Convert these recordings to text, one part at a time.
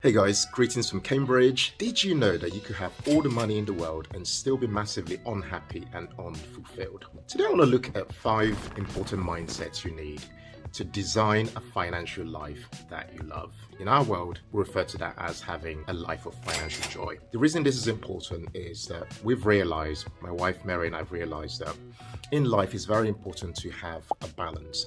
Hey guys, greetings from Cambridge. Did you know that you could have all the money in the world and still be massively unhappy and unfulfilled? Today I want to look at 5 important mindsets you need to design a financial life that you love. In our world, we refer to that as having a life of financial joy. The reason this is important is that we've realized, my wife Mary and I've realized that in life it's very important to have a balance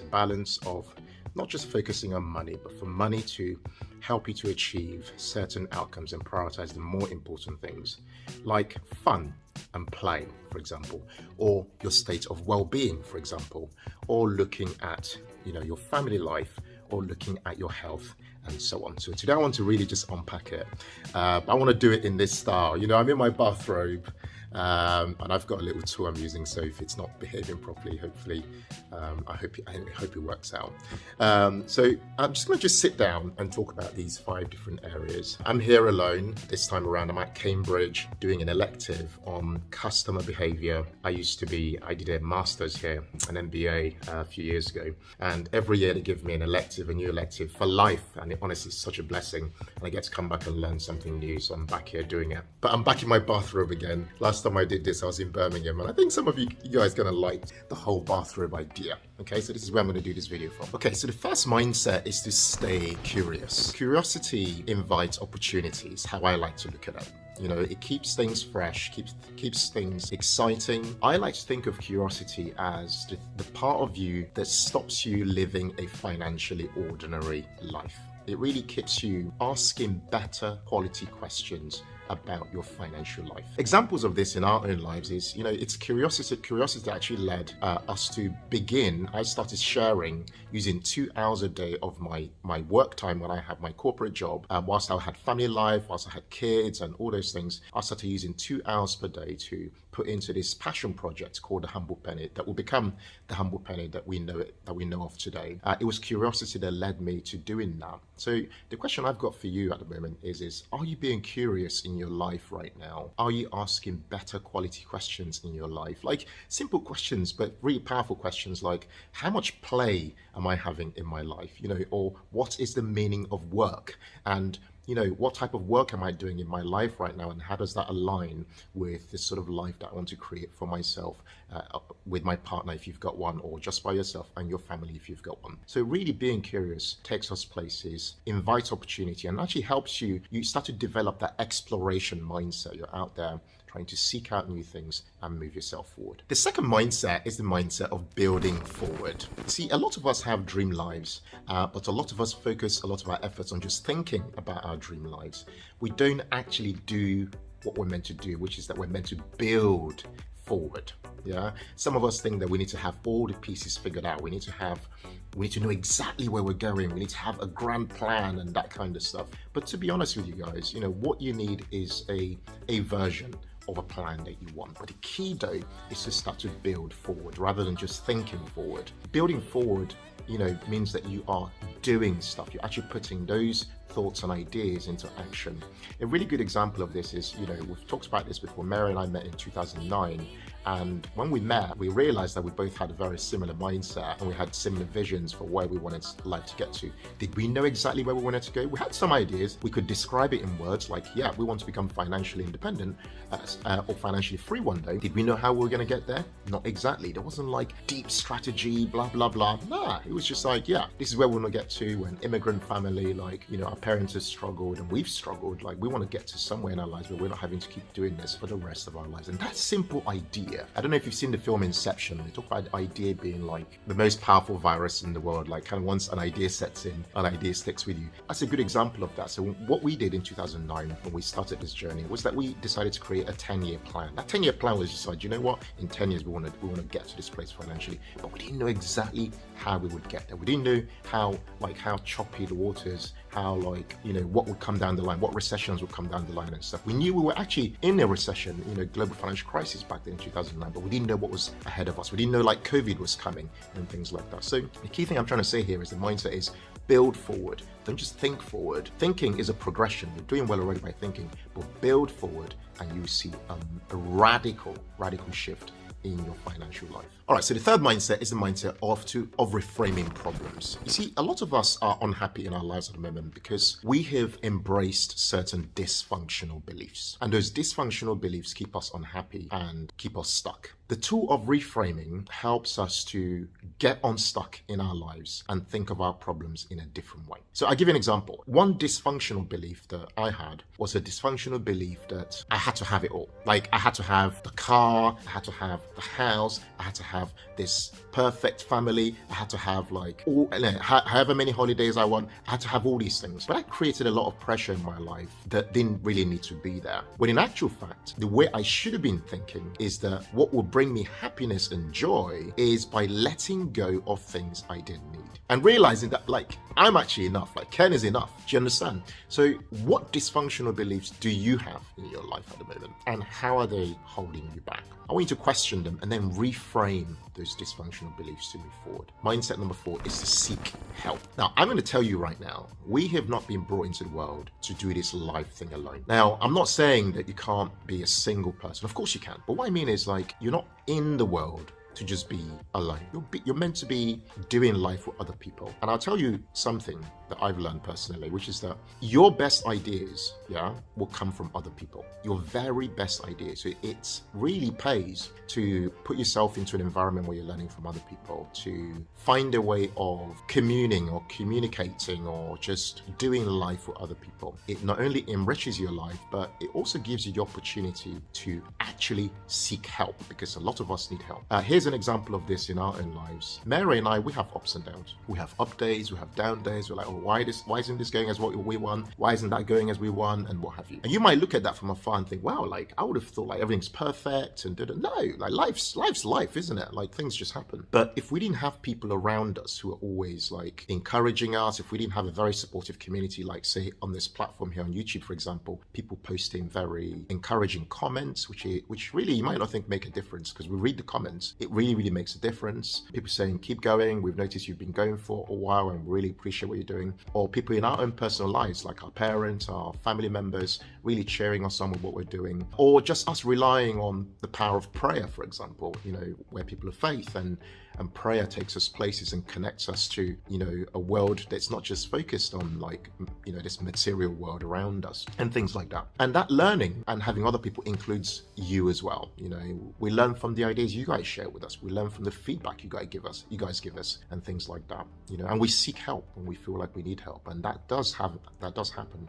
of not just focusing on money, but for money to help you to achieve certain outcomes and prioritize the more important things like fun and play, for example, or your state of well-being, for example, or looking at your family life, or looking at your health, and so on. So today I want to really just unpack it. But I want to do it in this style. I'm in my bathrobe, and I've got a little tool I'm using, so if it's not behaving properly, hopefully, I hope it works out. So I'm just going to sit down and talk about these 5 different areas. I'm here alone this time around. I'm at Cambridge doing an elective on customer behavior. I did a master's here, an MBA a few years ago, and every year they give me a new elective for life, and it honestly is such a blessing, and I get to come back and learn something new, so I'm back here doing it. But I'm back in my bathrobe again. Last time I did this, I was in Birmingham, and I think some of you guys are gonna like the whole bathrobe idea. Okay, so this is where I'm gonna do this video from. Okay, so the first mindset is to stay curious. Curiosity invites opportunities, how I like to look at it. It keeps things fresh, keeps things exciting. I like to think of curiosity as the part of you that stops you living a financially ordinary life. It really keeps you asking better quality questions about your financial life. Examples of this in our own lives is, it's curiosity that actually led us to begin. I started sharing using 2 hours a day of my work time when I had my corporate job. Whilst I had family life, whilst I had kids and all those things, I started using 2 hours per day to put into this passion project called the Humble Penny that will become the Humble Penny that we know of today. It was curiosity that led me to doing that. So the question I've got for you at the moment is are you being curious in your life right now? Are you asking better quality questions in your life? Like simple questions, but really powerful questions like, how much play am I having in my life? Or what is the meaning of work? And what type of work am I doing in my life right now, and how does that align with this sort of life that I want to create for myself, with my partner if you've got one, or just by yourself, and your family if you've got one. So really being curious takes us places, invites opportunity, and actually helps you start to develop that exploration mindset. You're out there trying to seek out new things and move yourself forward. The second mindset is the mindset of building forward. See, a lot of us have dream lives, but a lot of us focus a lot of our efforts on just thinking about our dream lives. We don't actually do what we're meant to do, which is that we're meant to build forward. Yeah, some of us think that we need to have all the pieces figured out. We need to know exactly where we're going. We need to have a grand plan and that kind of stuff. But to be honest with you guys, what you need is a version of a plan that you want. But the key though is to start to build forward rather than just thinking forward. Building forward, means that you are doing stuff. You're actually putting those thoughts and ideas into action. A really good example of this is, we've talked about this before. Mary and I met in 2009. And when we met, we realized that we both had a very similar mindset and we had similar visions for where we wanted life to get to. Did we know exactly where we wanted to go? We had some ideas. We could describe it in words like, yeah, we want to become financially independent or financially free one day. Did we know how we were going to get there? Not exactly. There wasn't like deep strategy, blah, blah, blah. Nah, it was just like, yeah, this is where we want to get to. We're an immigrant family, our parents have struggled and we've struggled. We want to get to somewhere in our lives where we're not having to keep doing this for the rest of our lives. And that simple idea, I don't know if you've seen the film Inception. They talk about the idea being like the most powerful virus in the world. Kind of once an idea sets in, an idea sticks with you. That's a good example of that. So what we did in 2009 when we started this journey was that we decided to create a 10-year plan. That 10-year plan was just like, in 10 years we want to get to this place financially, but we didn't know exactly how we would get there. We didn't know how choppy the waters, what would come down the line, what recessions would come down the line and stuff. We knew we were actually in a recession, global financial crisis back then in 2009, but we didn't know what was ahead of us. We didn't know COVID was coming and things like that. So the key thing I'm trying to say here is the mindset is build forward. Don't just think forward. Thinking is a progression. You're doing well already by thinking, but build forward and you see a radical shift in your financial life. All right, so the third mindset is the mindset of reframing problems. You see, a lot of us are unhappy in our lives at the moment because we have embraced certain dysfunctional beliefs. And those dysfunctional beliefs keep us unhappy and keep us stuck. The tool of reframing helps us to get unstuck in our lives and think of our problems in a different way. So I'll give you an example. One dysfunctional belief that I had was a dysfunctional belief that I had to have it all. Like I had to have the car, I had to have the house, I had to have this perfect family, I had to have like however many holidays I want, I had to have all these things. But that created a lot of pressure in my life that didn't really need to be there. When in actual fact, the way I should have been thinking is that what would bring me happiness and joy is by letting go of things I didn't need and realizing that like I'm actually enough, like Ken is enough. Do you understand? So what dysfunctional beliefs do you have in your life at the moment and how are they holding you back? I want you to question them and then reframe those dysfunctional beliefs to move forward. Mindset number 4 is to seek help. Now, I'm going to tell you right now, we have not been brought into the world to do this life thing alone. Now, I'm not saying that you can't be a single person. Of course you can. But what I mean is like, you're not in the world to just be alone. You're meant to be doing life with other people. And I'll tell you something that I've learned personally, which is that your best ideas, will come from other people. Your very best ideas. So it really pays to put yourself into an environment where you're learning from other people, to find a way of communing or communicating or just doing life with other people. It not only enriches your life, but it also gives you the opportunity to actually seek help because a lot of us need help. Here's an example of this in our own lives. Mary and I, we have ups and downs. We have up days, we have down days. We're like, oh, why isn't this going as what we want? Why isn't that going as we want? And what have you. And you might look at that from afar and think, wow, like I would have thought like everything's perfect and no, like life's life, isn't it? Like things just happen. But if we didn't have people around us who are always like encouraging us, if we didn't have a very supportive community, like say on this platform here on YouTube, for example, people posting very encouraging comments, which really you might not think make a difference because we read the comments. It really makes a difference. People saying, keep going. We've noticed you've been going for a while and really appreciate what you're doing. Or people in our own personal lives, like our parents, our family members, really cheering us on with what we're doing. Or just us relying on the power of prayer, for example, where people of faith and prayer takes us places and connects us to, a world that's not just focused on like, this material world around us and things like that. And that learning and having other people includes you as well. We learn from the ideas you guys share with us. We learn from the feedback you guys give us and things like that, and we seek help when we feel like we need help. And that does happen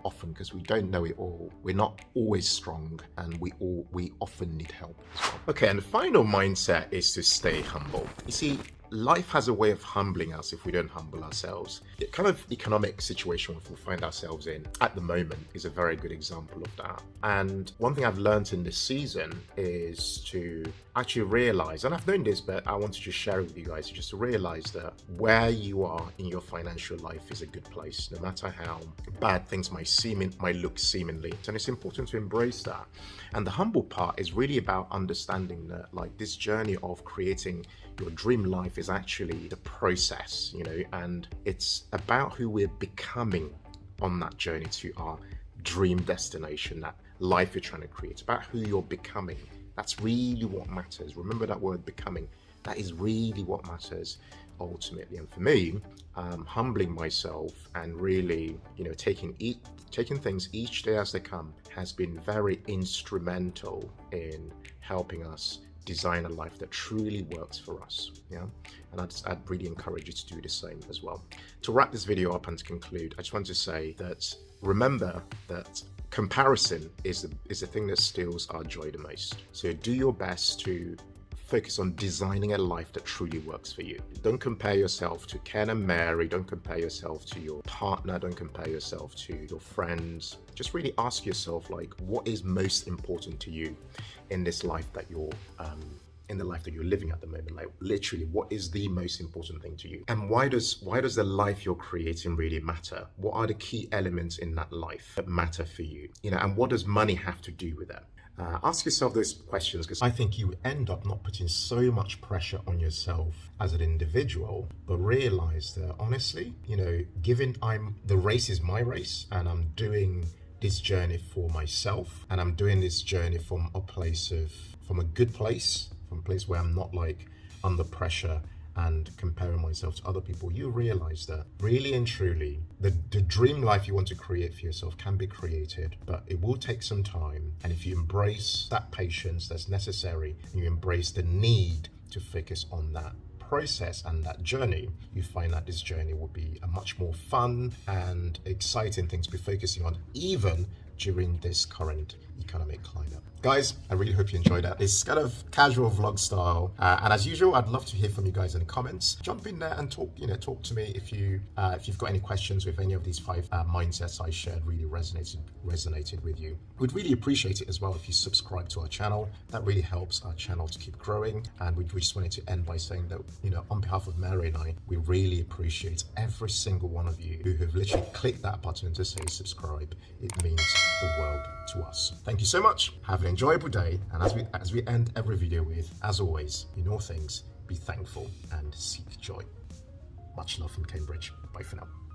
often because we don't know it all. We're not always strong and we often need help as well. Okay, and the final mindset is to stay humble. You see, life has a way of humbling us if we don't humble ourselves. The kind of economic situation we find ourselves in at the moment is a very good example of that. And one thing I've learned in this season is to actually realize, and I've known this, but I want to just share it with you guys, just to realize that where you are in your financial life is a good place, no matter how bad things might look seemingly. And it's important to embrace that. And the humble part is really about understanding that like this journey of creating your dream life is actually the process, and it's about who we're becoming on that journey to our dream destination, that life you're trying to create. It's about who you're becoming. That's really what matters. Remember that word becoming. That is really what matters ultimately. And for me, humbling myself and really, taking things each day as they come has been very instrumental in helping us design a life that truly works for us. And I'd really encourage you to do the same as well. To wrap this video up and to conclude, I just want to say that remember that comparison is the thing that steals our joy the most. So do your best to focus on designing a life that truly works for you. Don't compare yourself to Ken and Mary. Don't compare yourself to your partner. Don't compare yourself to your friends. Just really ask yourself, like, what is most important to you in this life that you're in the life that you're living at the moment? Like, literally, what is the most important thing to you? And why does the life you're creating really matter? What are the key elements in that life that matter for you? And what does money have to do with that? Ask yourself those questions, because I think you end up not putting so much pressure on yourself as an individual, but realize that honestly, given the race is my race and I'm doing this journey for myself and I'm doing this journey from a good place, from a place where I'm not like under pressure and comparing myself to other people, you realize that really and truly the dream life you want to create for yourself can be created, but it will take some time. And if you embrace that patience that's necessary, and you embrace the need to focus on that process and that journey, you find that this journey will be a much more fun and exciting thing to be focusing on, even during this current economic climate. Guys, I really hope you enjoyed that. It's kind of casual vlog style, and as usual, I'd love to hear from you guys in the comments. Jump in there and talk to me if you've got any questions with any of these 5 mindsets I shared really resonated with you. We'd really appreciate it as well if you subscribe to our channel. That really helps our channel to keep growing. And we just wanted to end by saying that, on behalf of Mary and I, we really appreciate every single one of you who have literally clicked that button to say subscribe. It means the world to us. Thank you so much. Have an enjoyable day, and as we end every video with, as always, in all things, be thankful and seek joy. Much love from Cambridge. Bye for now.